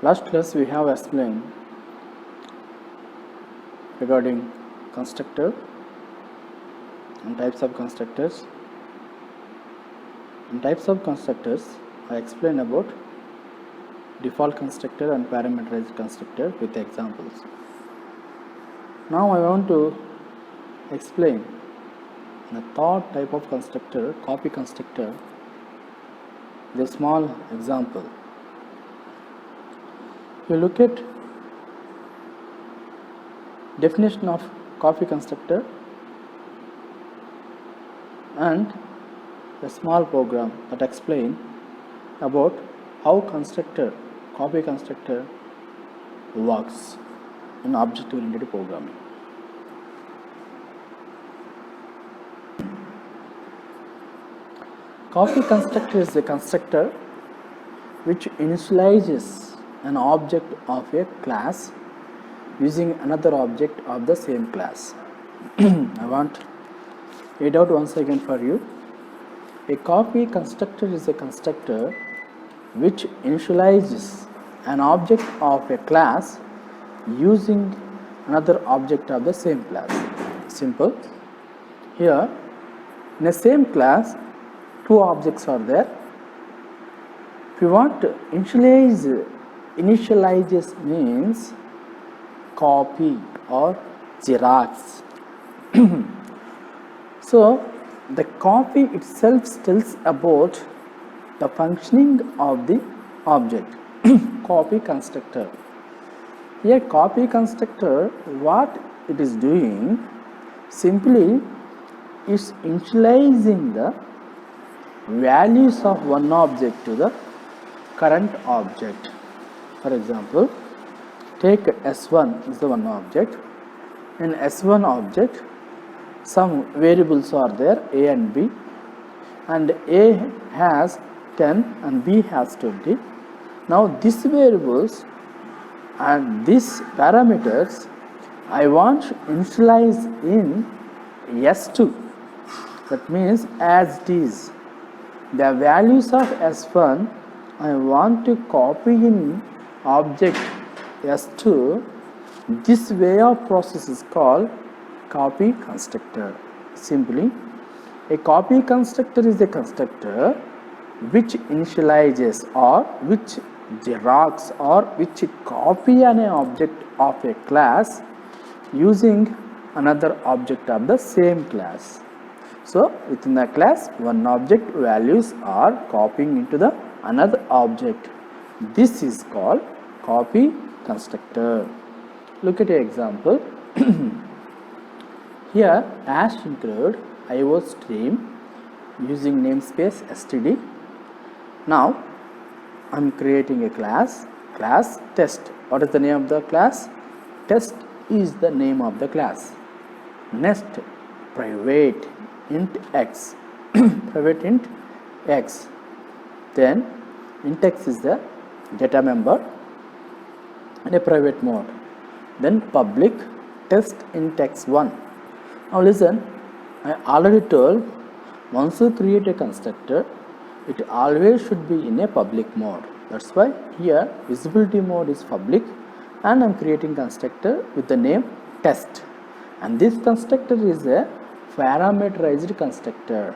Last class we have explained regarding constructor and types of constructors. In types of constructors, I explained about default constructor and parameterized constructor with examples. Now I want to explain the third type of constructor, copy constructor, with a small example. If you look at definition of copy constructor and a small program that explain about how copy constructor works in object-oriented programming. Copy constructor is a constructor which initializes an object of a class using another object of the same class. I want to read out once again for you. A copy constructor is a constructor which initializes an object of a class using another object of the same class. Simple. Here, in the same class, two objects are there. If you want to initializes means copy or Xerox. So the copy itself tells about the functioning of the object. Copy constructor. Here copy constructor, what it is doing simply is initializing the values of one object to the current object. For example, take S1 is the one object. In S1 object, some variables are there, A and B, and A has 10 and B has 20. Now these variables and these parameters I want to initialize in S2. That means as it is, the values of S1 I want to copy in object S2. This way of process is called copy constructor. Simply, a copy constructor is a constructor which initializes or which Xerox or which copy an object of a class using another object of the same class. So within the class, one object values are copying into the another object. This is called copy constructor. Look at an example. Here hash include IOStream using namespace std. Now I am creating a class test. What is the name of the class? Test is the name of the class. Next, private int x. Private int x. Then int x is the data member and a private mode. Then public test int x1. Now listen, I already told once you create a constructor, it always should be in a public mode. That's why here visibility mode is public and I am creating constructor with the name test. And this constructor is a parameterized constructor.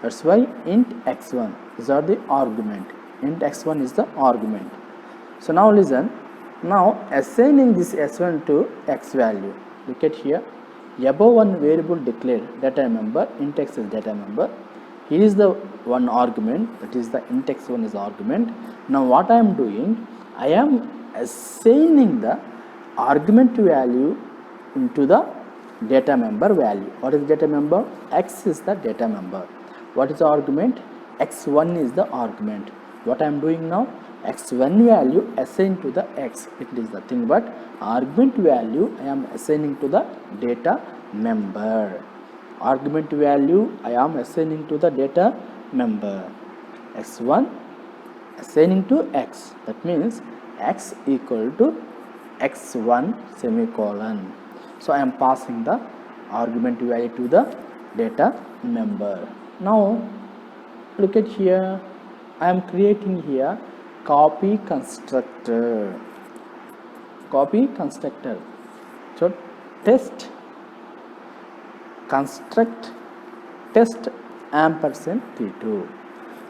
That's why int x1 is the argument. Int x1 is the argument. So now listen, now assigning this s1 to x value. Look at here, above one variable declared data member, int x is data member. Here is the one argument, that is the int x1 is argument. Now what I am doing, I am assigning the argument value into the data member value. What is data member? X is the data member. What is the argument? X1 is the argument. What I am doing now? X1 value assigned to the X. It is nothing but argument value I am assigning to the data member. Argument value I am assigning to the data member. X1 assigning to X. That means X equal to X1 semicolon. So I am passing the argument value to the data member. Now look at here, I am creating here copy constructor. So test construct test ampersand t2.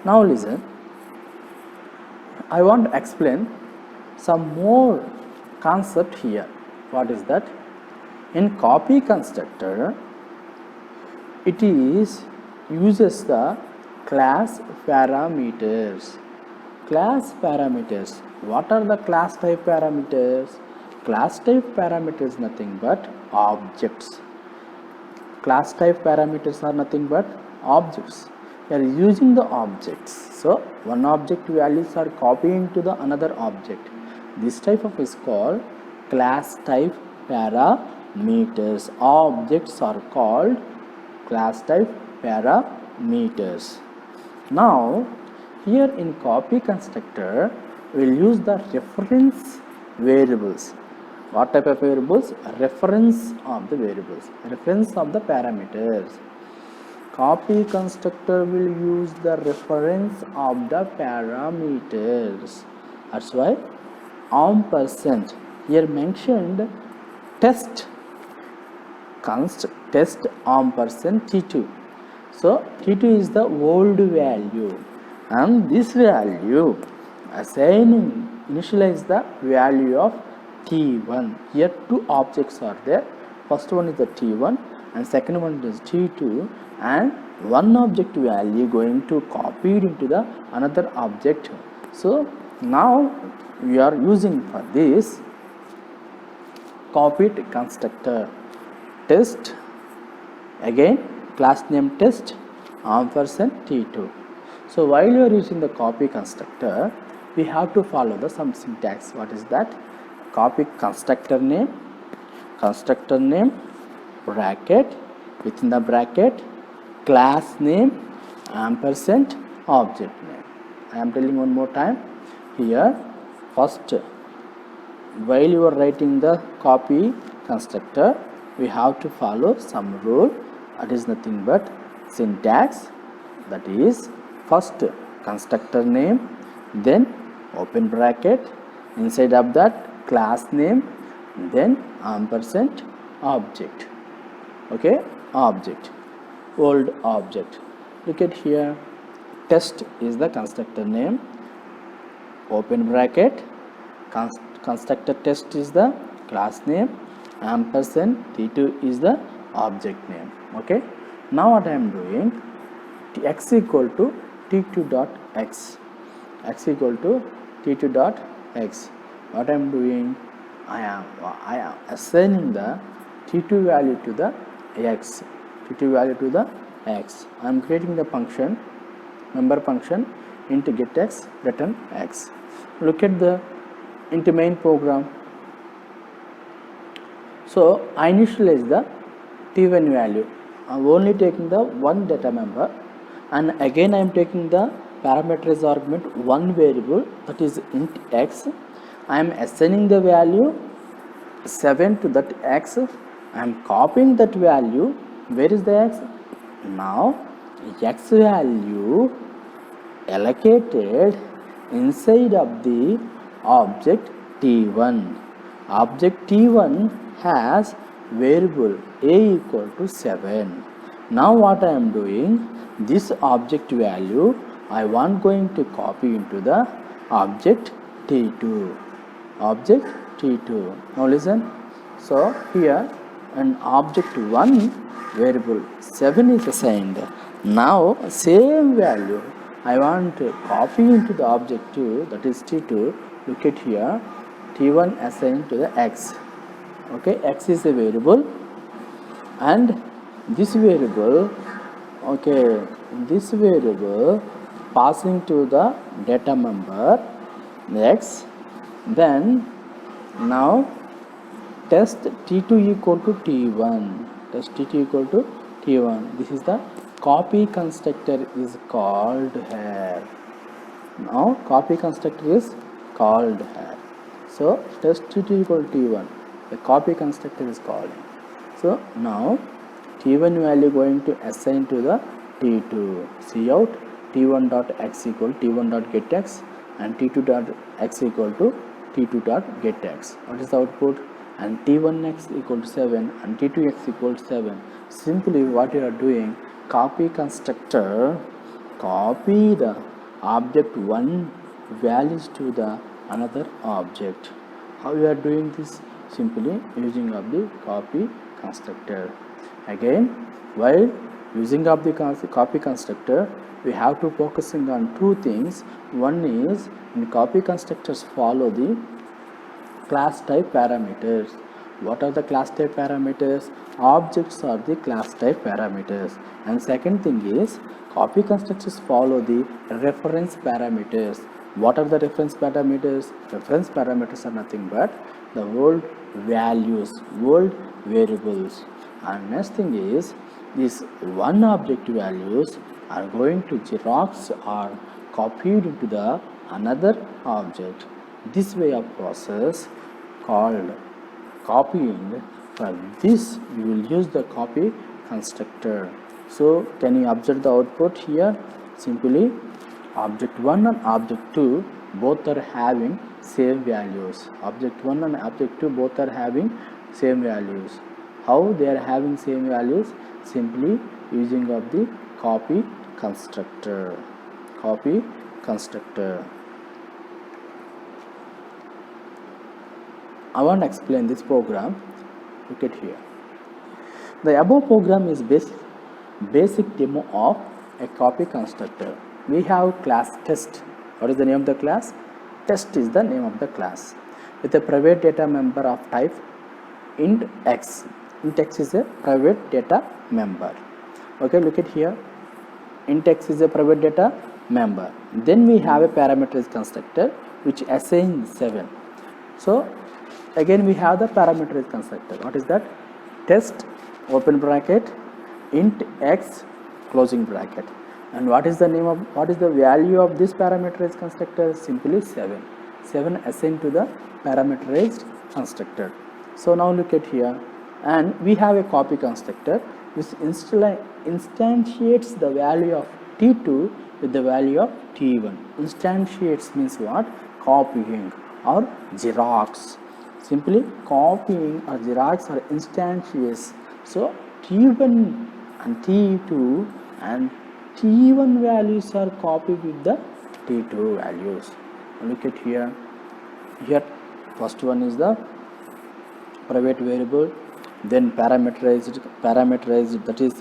Now listen, I want to explain some more concept here. What is that? In copy constructor, it is uses the class parameters. Class parameters. What are the class type parameters? Class type parameters nothing but objects. Class type parameters are nothing but objects. We are using the objects. So one object values are copied into the another object. This type of is called class type parameters. Objects are called class type parameters. Now here in copy constructor we will use the reference variables. What type of variables? Reference of the variables, reference of the parameters. Copy constructor will use the reference of the parameters. That's why ampersand here mentioned test ampersand t2. So t2 is the old value, and this value assigning initialize the value of t1. Here two objects are there. First one is the t1 and second one is t2, and one object value going to copy it into the another object. So now we are using for this copied constructor test, again class name test ampersand t2. So while you are using the copy constructor, we have to follow the some syntax. What is that? Copy constructor name bracket, within the bracket class name ampersand object name. I am telling one more time here. First, while you are writing the copy constructor, we have to follow some rule. That is nothing but syntax. That is first constructor name, then open bracket, inside of that class name, then ampersand object. Okay, object, old object. Look at here, test is the constructor name, open bracket, constructor test is the class name, ampersand t2 is the object name. Okay, now what I am doing, x equal to t2 dot x, x equal to t2 dot x. What I am doing, I am assigning the t2 value to the x, t2 value to the x. I am creating the function, member function into get x, return x. Look at the into main program. So I initialize the t1 value. I am only taking the one data member, and again I am taking the parameter argument one variable, that is int x. I am assigning the value 7 to that x. I am copying that value. Where is the x? Now x value allocated inside of the object t1. Object t1 has variable a equal to 7. Now what I am doing, this object value I want going to copy into the object t2. Object t2. Now listen. So here an object 1 variable 7 is assigned. Now same value I want to copy into the object 2, that is t2. Look at here, t1 assigned to the x. Okay, x is a variable, and this variable, okay, this variable passing to the data member x. Then now test t2 equal to t1, test t2 equal to t1. This is the copy constructor is called here. Now copy constructor is called here. So test t2 equal to t1, the copy constructor is called. So now t1 value going to assign to the t2. See out t1 dot x equal t1 dot get x and t2 dot x equal to t2 dot get x. What is the output? And t1x equal to 7 and t2x equal to 7. Simply what you are doing, copy constructor, copy the object 1 values to the another object. How you are doing this? Simply using of the copy constructor. Again, while using of the copy constructor, we have to focusing on two things. One is in copy constructors follow the class type parameters. What are the class type parameters? Objects are the class type parameters. And second thing is copy constructors follow the reference parameters. What are the reference parameters? Reference parameters are nothing but the world values, world variables. And next thing is these one object values are going to Xerox or copied into the another object. This way of process called copying. For this we will use the copy constructor. So can you observe the output here? Simply object 1 and object 2 both are having same values. Object 1 and object 2 both are having same values. How they are having same values? Simply using of the copy constructor. Copy constructor. I want to explain this program. Look at here. The above program is basic demo of a copy constructor. We have class test. What is the name of the class? Test is the name of the class with a private data member of type int x. Int x is a private data member. Okay, look at here. Int x is a private data member. Then we have a parameterized constructor which assigns 7. So again we have the parameterized constructor. What is that? Test open bracket int x closing bracket. And what is the value of this parameterized constructor? Simply 7. 7 assigned to the parameterized constructor. So now look at here, and we have a copy constructor which instantiates the value of t2 with the value of t1. Instantiates means what? Copying or Xerox. Simply copying or Xerox or instantiates. So t1 and t2 and t1 values are copied with the t2 values. Look at here. Here first one is the private variable, then parameterized, that is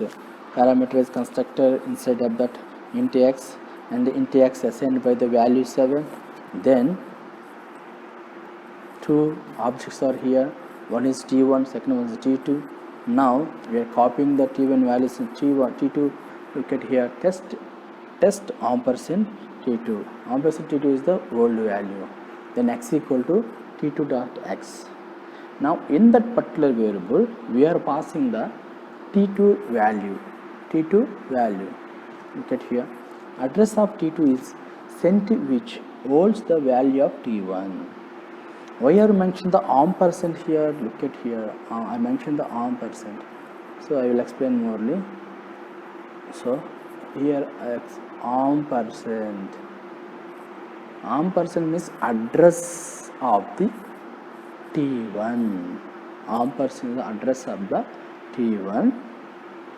parameterized constructor inside of that int x, and the int x assigned by the value 7. Then two objects are here, one is t1, second one is t2. Now we are copying the t1 values in t1, t2. Look at here, test ampersand t2. Ampersand t2 is the old value. Then x equal to t2 dot x. Now in that particular variable we are passing the t2 value. Look at here. Address of t2 is sent which holds the value of t1. Why I mentioned the ampersand here? Look at here. I mentioned the ampersand. So I will explain morely. So here ampersand means address of the t1. Ampersand is the address of the t1,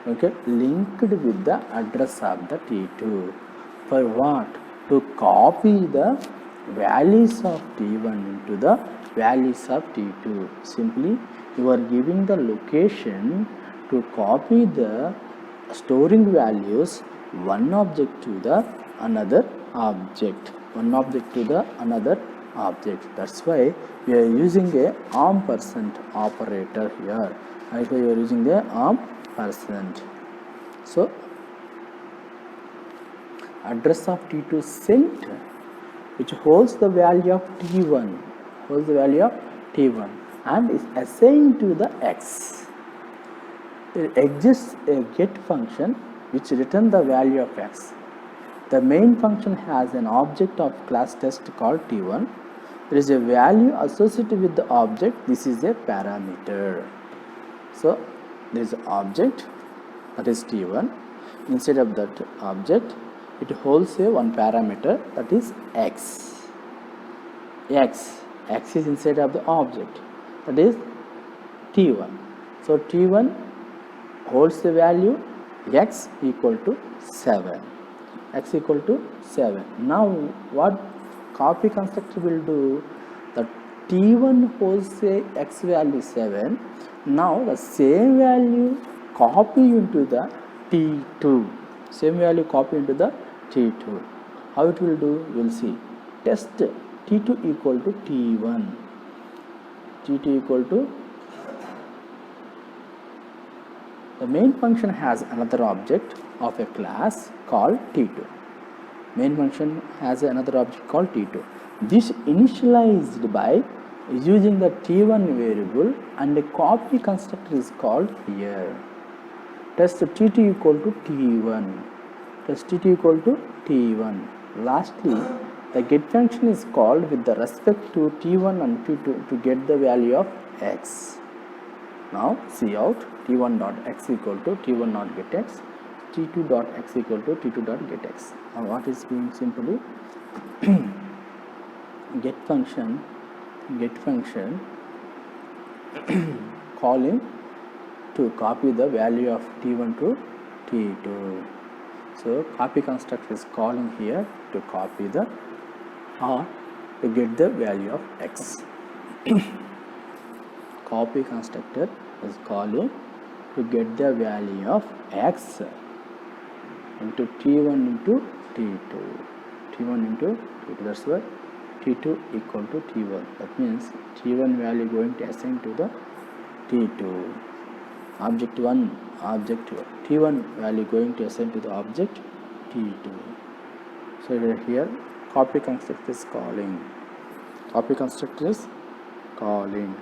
okay, linked with the address of the t2. For what? To copy the values of t1 into the values of t2. Simply you are giving the location to copy the storing values one object to the another object. That's why we are using a ampersand operator here. That's why we are using the ampersand. So address of t2 sent which holds the value of t1, and is assigned to the x. There exists a get function which returns the value of x. The main function has an object of class test called t1. There is a value associated with the object. This is a parameter. So there is an object that is t1. Instead of that object, it holds a one parameter, that is x. X is inside of the object, that is t1. So t1 holds the value x equal to 7. X equal to 7. Now what copy constructor will do? The t1 holds a x value 7. Now the same value copy into the t2. Same value copy into the t2. How it will do? We will see. Test t2 equal to t1. t2 equal to, the main function has another object of a class called t2. Main function has another object called t2. This initialized by using the t1 variable, and a copy constructor is called here. Test t2 equal to t1. Test t2 equal to t1. Lastly, the get function is called with the respect to t1 and t2 to get the value of x. Now see out t1 dot x equal to t1 dot get x, t2 dot x equal to t2 dot get x. Now what is being simply get function calling to copy the value of t1 to t2. So copy constructor is calling here to copy the or to get the value of x. Copy constructor is calling to get the value of x into t1 into t2. t1 into t2, that's why t2 equal to t1. That means t1 value going to assign to the t2. Object 1, object 2. t1 value going to assign to the object t2. So here copy constructor is calling. Copy constructor is calling.